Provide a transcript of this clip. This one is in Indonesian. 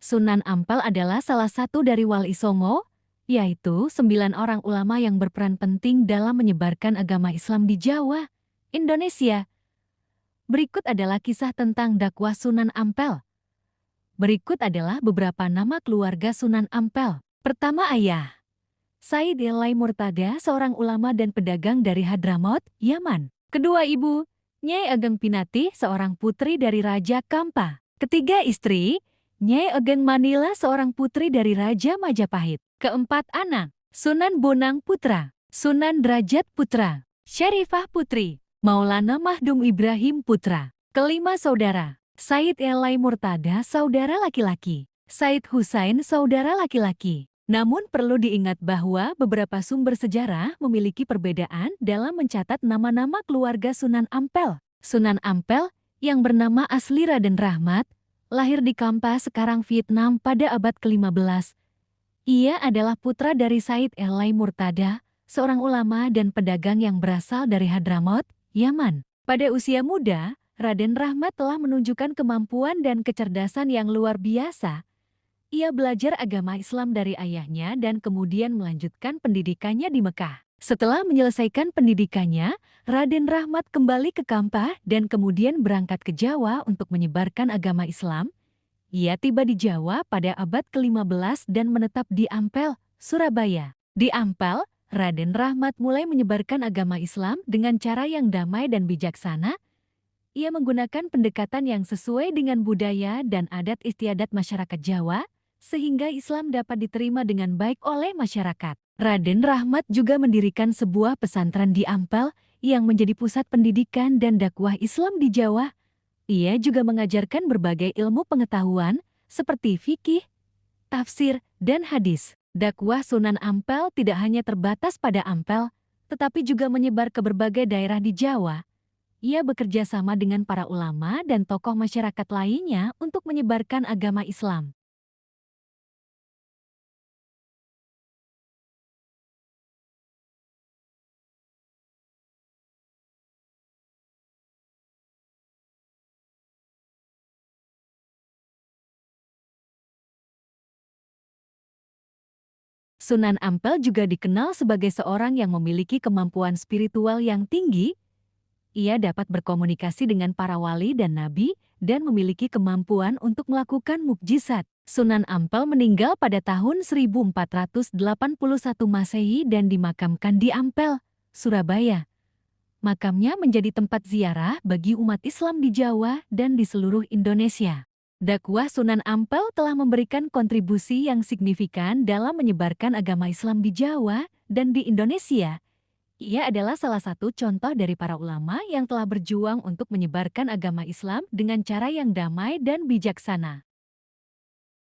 Sunan Ampel adalah salah satu dari Wali Songo, yaitu 9 orang ulama yang berperan penting dalam menyebarkan agama Islam di Jawa, Indonesia. Berikut adalah kisah tentang dakwah Sunan Ampel. Berikut adalah beberapa nama keluarga Sunan Ampel. Pertama, ayah. Said Elai Murtada, seorang ulama dan pedagang dari Hadramaut, Yaman. Kedua, ibu. Nyai Ageng Pinati, seorang putri dari Raja Kampa. Ketiga, istri. Nyai Ageng Manila, seorang putri dari Raja Majapahit. Keempat, anak. Sunan Bonang Putra, Sunan Derajat Putra, Syarifah Putri, Maulana Mahdum Ibrahim Putra. Kelima, saudara. Said Elai Murtada, saudara laki-laki. Said Husain, saudara laki-laki. Namun perlu diingat bahwa beberapa sumber sejarah memiliki perbedaan dalam mencatat nama-nama keluarga Sunan Ampel. Sunan Ampel, yang bernama asli Raden Rahmat, lahir di Kampa sekarang Vietnam pada abad ke-15. Ia adalah putra dari Said Elai Murtada, seorang ulama dan pedagang yang berasal dari Hadramaut, Yaman. Pada usia muda, Raden Rahmat telah menunjukkan kemampuan dan kecerdasan yang luar biasa. Ia belajar agama Islam dari ayahnya dan kemudian melanjutkan pendidikannya di Mekah. Setelah menyelesaikan pendidikannya, Raden Rahmat kembali ke Kampah dan kemudian berangkat ke Jawa untuk menyebarkan agama Islam. Ia tiba di Jawa pada abad ke-15 dan menetap di Ampel, Surabaya. Di Ampel, Raden Rahmat mulai menyebarkan agama Islam dengan cara yang damai dan bijaksana. Ia menggunakan pendekatan yang sesuai dengan budaya dan adat istiadat masyarakat Jawa, sehingga Islam dapat diterima dengan baik oleh masyarakat. Raden Rahmat juga mendirikan sebuah pesantren di Ampel yang menjadi pusat pendidikan dan dakwah Islam di Jawa. Ia juga mengajarkan berbagai ilmu pengetahuan seperti fikih, tafsir, dan hadis. Dakwah Sunan Ampel tidak hanya terbatas pada Ampel, tetapi juga menyebar ke berbagai daerah di Jawa. Ia bekerja sama dengan para ulama dan tokoh masyarakat lainnya untuk menyebarkan agama Islam. Sunan Ampel juga dikenal sebagai seorang yang memiliki kemampuan spiritual yang tinggi. Ia dapat berkomunikasi dengan para wali dan nabi dan memiliki kemampuan untuk melakukan mukjizat. Sunan Ampel meninggal pada tahun 1481 Masehi dan dimakamkan di Ampel, Surabaya. Makamnya menjadi tempat ziarah bagi umat Islam di Jawa dan di seluruh Indonesia. Dakwah Sunan Ampel telah memberikan kontribusi yang signifikan dalam menyebarkan agama Islam di Jawa dan di Indonesia. Ia adalah salah satu contoh dari para ulama yang telah berjuang untuk menyebarkan agama Islam dengan cara yang damai dan bijaksana.